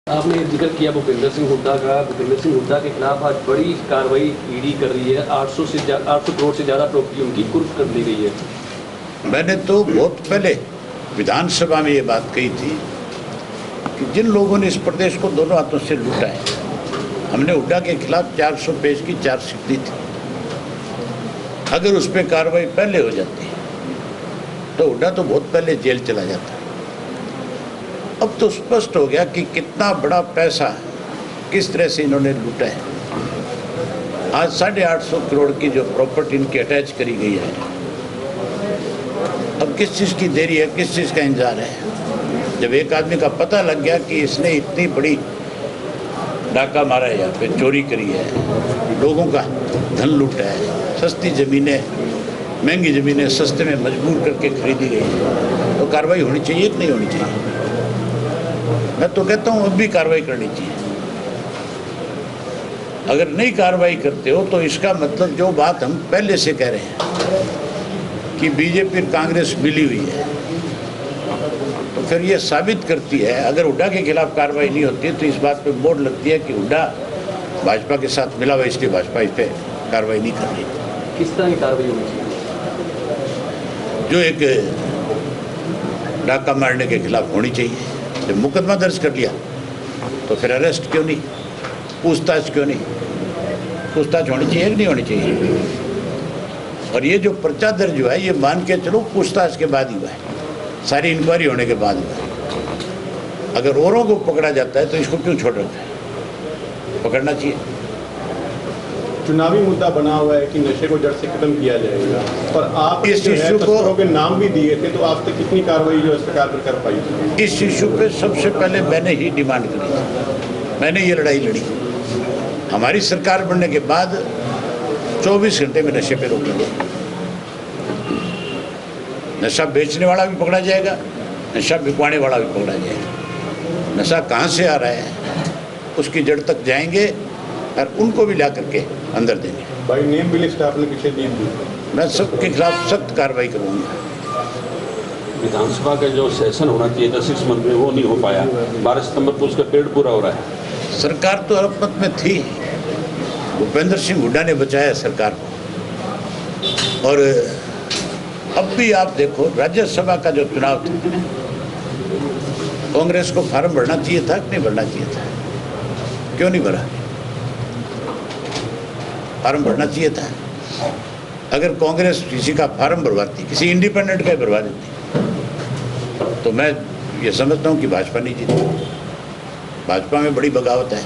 आपने जिक्र किया भूपेंद्र सिंह हुड्डा का। भूपेंद्र सिंह हुड्डा के खिलाफ आज बड़ी कार्रवाई ईडी कर रही है। 800 करोड़ से ज़्यादा प्रॉपर्टी उनकी कुर्क कर दी गई है। मैंने तो बहुत पहले विधानसभा में ये बात कही थी कि जिन लोगों ने इस प्रदेश को दोनों हाथों से लूटा है, हमने हुड्डा के खिलाफ 400 पेज की चार्जशीट दी थी। अगर उस पर कार्रवाई पहले हो जाती तो हुड्डा तो बहुत पहले जेल चला जाता। अब तो स्पष्ट हो गया कि कितना बड़ा पैसा किस तरह से इन्होंने लूटा है। आज 850 करोड़ की जो प्रॉपर्टी इनकी अटैच करी गई है, अब किस चीज़ की देरी है, किस चीज़ का इंतजार है। जब एक आदमी का पता लग गया कि इसने इतनी बड़ी डाका मारा है, यहाँ पे चोरी करी है, लोगों का धन लूटा है, सस्ती ज़मीनें, महंगी ज़मीनें सस्ते में मजबूर करके खरीदी गई, तो कार्रवाई होनी चाहिए कि नहीं होनी चाहिए? मैं तो कहता हूँ अब भी कार्रवाई करनी चाहिए। अगर नहीं कार्रवाई करते हो तो इसका मतलब जो बात हम पहले से कह रहे हैं कि बीजेपी और कांग्रेस मिली हुई है, तो फिर ये साबित करती है, अगर हुड्डा के खिलाफ कार्रवाई नहीं होती तो इस बात पे मोड़ लगती है कि हुड्डा भाजपा के साथ मिला हुआ, इसलिए भाजपा इस पर कार्रवाई नहीं कर रही। किस तरह की कार्रवाई होनी चाहिए? जो एक डाका मारने के खिलाफ होनी चाहिए। जब मुकदमा दर्ज कर लिया तो फिर अरेस्ट क्यों नहीं, पूछताछ क्यों नहीं? पूछताछ होनी चाहिए कि नहीं होनी चाहिए? और ये जो पर्चा दर्ज हुआ है, ये मान के चलो पूछताछ के बाद ही हुआ है, सारी इंक्वायरी होने के बाद हुआ है। अगर औरों को पकड़ा जाता है तो इसको क्यों छोड़ रखा है? पकड़ना चाहिए। चुनावी मुद्दा बना हुआ है कि नशे को जड़ से खत्म किया जाएगा, और आप इस इश्यू को के नाम भी दिए थे, तो आप तक कितनी कार्रवाई जो सरकार पर कर पाई? इस इश्यू पे सबसे पहले मैंने ही डिमांड करी थी, मैंने ये लड़ाई लड़ी। हमारी सरकार बनने के बाद 24 घंटे में नशे पे रोक लगी। नशा बेचने वाला भी पकड़ा जाएगा, नशा बिकवाने वाला भी पकड़ा जाएगा। नशा कहाँ से आ रहा है उसकी जड़ तक जाएंगे और उनको भी ला करके अंदर देंगे। भाई नेम भी लिस्ट आपने पीछे दी थी, मैं सबके खिलाफ सख्त कार्रवाई करूँगा। विधानसभा का जो सेशन होना चाहिए था 6 मंथ में, वो नहीं हो पाया। 12 सितंबर को उसका पीरियड पूरा हो रहा है। सरकार तो अल्पमत में थी, भूपेंद्र सिंह हुड्डा ने बचाया सरकार को। और अब भी आप देखो, राज्यसभा का जो चुनाव था, कांग्रेस को फार्म भरना चाहिए था कि नहीं भरना चाहिए था? क्यों नहीं भरा? फार्म भरना चाहिए था। अगर कांग्रेस किसी का फार्म भरवाती, किसी इंडिपेंडेंट का भरवा देती, तो मैं ये समझता हूँ कि भाजपा नहीं जीती। भाजपा में बड़ी बगावत है।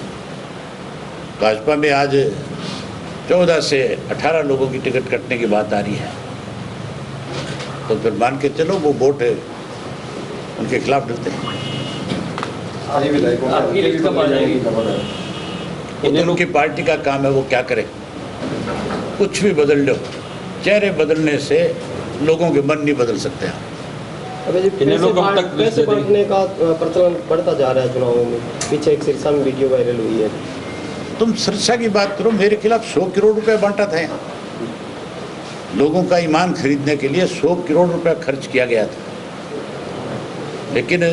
भाजपा में आज 14 से 18 लोगों की टिकट कटने की बात आ रही है, तो फिर मान के चलो वो वोट उनके खिलाफ डलते हैं। आपकी लिस्ट कब आ जाएगी? तो उनकी पार्टी का काम है, वो क्या करे। कुछ भी बदल लो, चेहरे बदलने से लोगों के मन नहीं बदल सकते हैं। पैसे बांटने का प्रचलन बढ़ता जा रहा है चुनावों में। पीछे एक सिरसा में वीडियो वायरल हुई है। तुम सिरसा की बात करो, मेरे खिलाफ 100 करोड़ रुपए बांटा था। लोगों का ईमान खरीदने के लिए 100 करोड़ रुपए खर्च किया गया था। लेकिन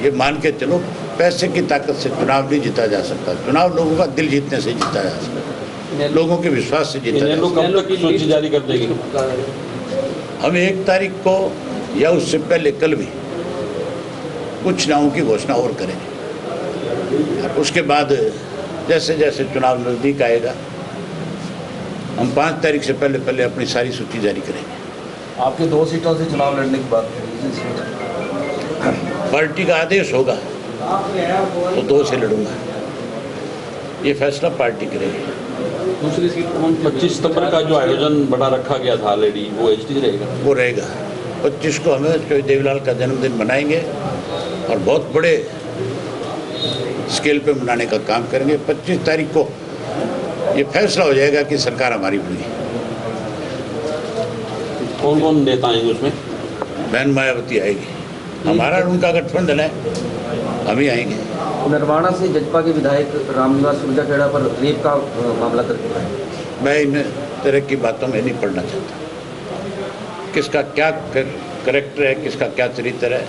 ये मान के चलो, पैसे की ताकत से चुनाव नहीं जीता जा सकता। चुनाव लोगों का दिल जीतने से जीता जा सकता, लोगों के विश्वास से जीता जा सकता। कब तक की सूची जारी कर देगी? हम 1 तारीख को या उससे पहले कल भी कुछ नामों की घोषणा और करेंगे। उसके बाद जैसे जैसे चुनाव नज़दीक आएगा, हम 5 तारीख से पहले अपनी सारी सूची जारी करेंगे। आपके 2 सीटों से चुनाव लड़ने की बात करें, पार्टी का आदेश होगा तो 2 से लड़ूंगा, ये फैसला पार्टी करेगी। दूसरी सीट 25 सितंबर का जो आयोजन बना रखा गया था ऑलरेडी, वो एचटी रहेगा? वो रहेगा। 25 को हमें चौधरी देवीलाल का जन्मदिन मनाएंगे और बहुत बड़े स्केल पे मनाने का काम करेंगे। 25 तारीख को ये फैसला हो जाएगा कि सरकार हमारी बनी। कौन कौन नेता आएंगे उसमें? बहन मायावती आएगी, हमारा उनका गठबंधन है, हम ही आएंगे। नरवाना से जजपा के विधायक रामनिवास सुरजाखेड़ा पर रेप का मामला दर्ज हुआ है। मैं इन तरह की बातों में नहीं पढ़ना चाहता। किसका क्या करेक्टर है, किसका क्या चरित्र है,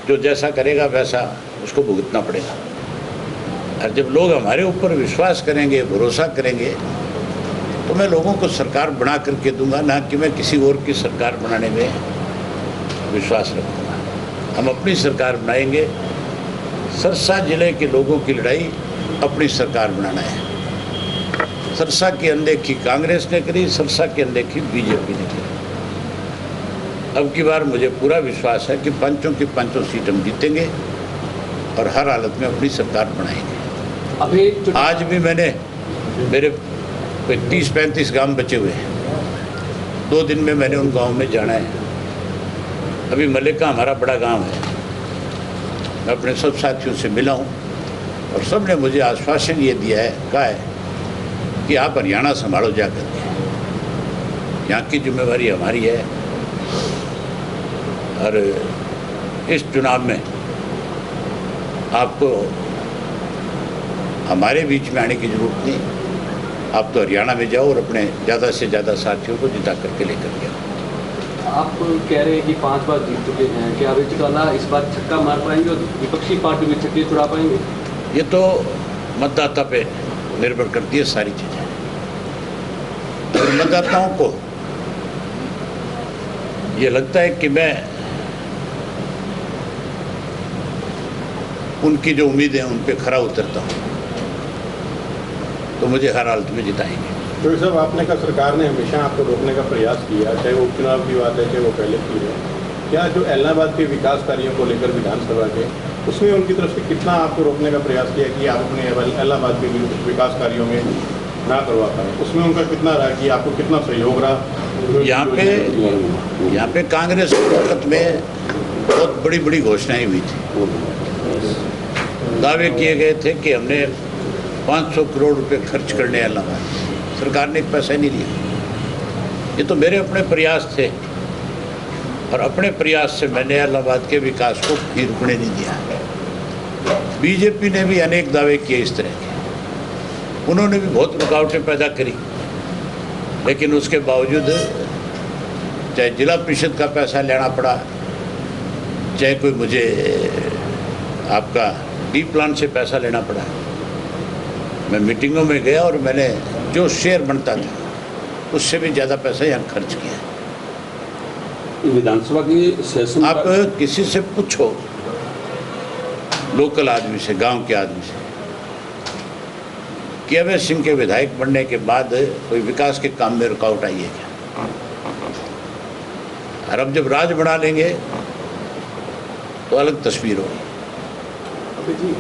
जो जैसा करेगा वैसा उसको भुगतना पड़ेगा। और जब लोग हमारे ऊपर विश्वास करेंगे, भरोसा करेंगे, तो मैं लोगों को सरकार बना करके दूंगा, ना कि मैं किसी और की सरकार बनाने में विश्वास रखूँगा। हम अपनी सरकार बनाएंगे। सरसा जिले के लोगों की लड़ाई अपनी सरकार बनाना है। सरसा की अनदेखी कांग्रेस ने करी, सरसा की अनदेखी बीजेपी ने करी। अब की बार मुझे पूरा विश्वास है कि पंचों की पंचों सीट हम जीतेंगे और हर हालत में अपनी सरकार बनाएंगे। अभी आज भी मेरे कोई 30-35 गांव बचे हुए हैं। 2 दिन में मैंने उन गांव में जाना है। अभी मल्लिका हमारा बड़ा गांव है। मैं अपने सब साथियों से मिला हूं और सब ने मुझे आश्वासन ये दिया है, कहा है कि आप हरियाणा संभालो जाकर के, यहाँ की जिम्मेवारी हमारी है और इस चुनाव में आपको हमारे बीच में आने की जरूरत नहीं। आप तो हरियाणा में जाओ और अपने ज़्यादा से ज़्यादा साथियों को जिता करके लेकर के आओ। आप कह रहे हैं कि 5 बार जीत चुके हैं, क्या अभय चौटाला इस बार छक्का मार पाएंगे और विपक्षी पार्टी में छक्के छुड़ा पाएंगे? ये तो मतदाता पे निर्भर करती है सारी चीज़ें। और मतदाताओं को ये लगता है कि मैं उनकी जो उम्मीदें हैं उन पे खरा उतरता हूँ, तो मुझे हर हालत में जिताएंगे। तो साहब, आपने कहा सरकार ने हमेशा आपको रोकने का प्रयास किया, चाहे वो उपचुनाव की बात है, चाहे वो पहले की है। क्या जो एलनाबाद के विकास कार्यों को लेकर विधानसभा के, उसमें उनकी तरफ से कितना आपको रोकने का प्रयास किया कि आप अपने एलनाबाद के विकास कार्यों में ना करवा पाए? उसमें उनका कितना रहा कि आपको कितना सहयोग रहा? यहाँ पे कांग्रेस के वक्त में बहुत बड़ी बड़ी घोषणाएं हुई थी। दावे किए गए थे कि हमने 500 करोड़ रुपए खर्च करने इलाहाबाद। सरकार ने एक पैसा नहीं लिया। ये तो मेरे अपने प्रयास थे और अपने प्रयास से मैंने इलाहाबाद के विकास को भी रुकने नहीं दिया। बीजेपी ने भी अनेक दावे किए इस तरह के, उन्होंने भी बहुत रुकावटें पैदा करी, लेकिन उसके बावजूद चाहे जिला परिषद का पैसा लेना पड़ा, चाहे कोई मुझे आपका डी प्लान से पैसा लेना पड़ा। मैं मीटिंगों में गया और मैंने जो शेयर बनता था उससे भी ज़्यादा पैसा यहाँ खर्च किया। विधानसभा की सेशन आप किसी से पूछो, लोकल आदमी से, गांव के आदमी से, कि अभय सिंह के विधायक बनने के बाद कोई विकास के काम में रुकावट आई है क्या? और अब जब राज बना लेंगे तो अलग तस्वीर होगी।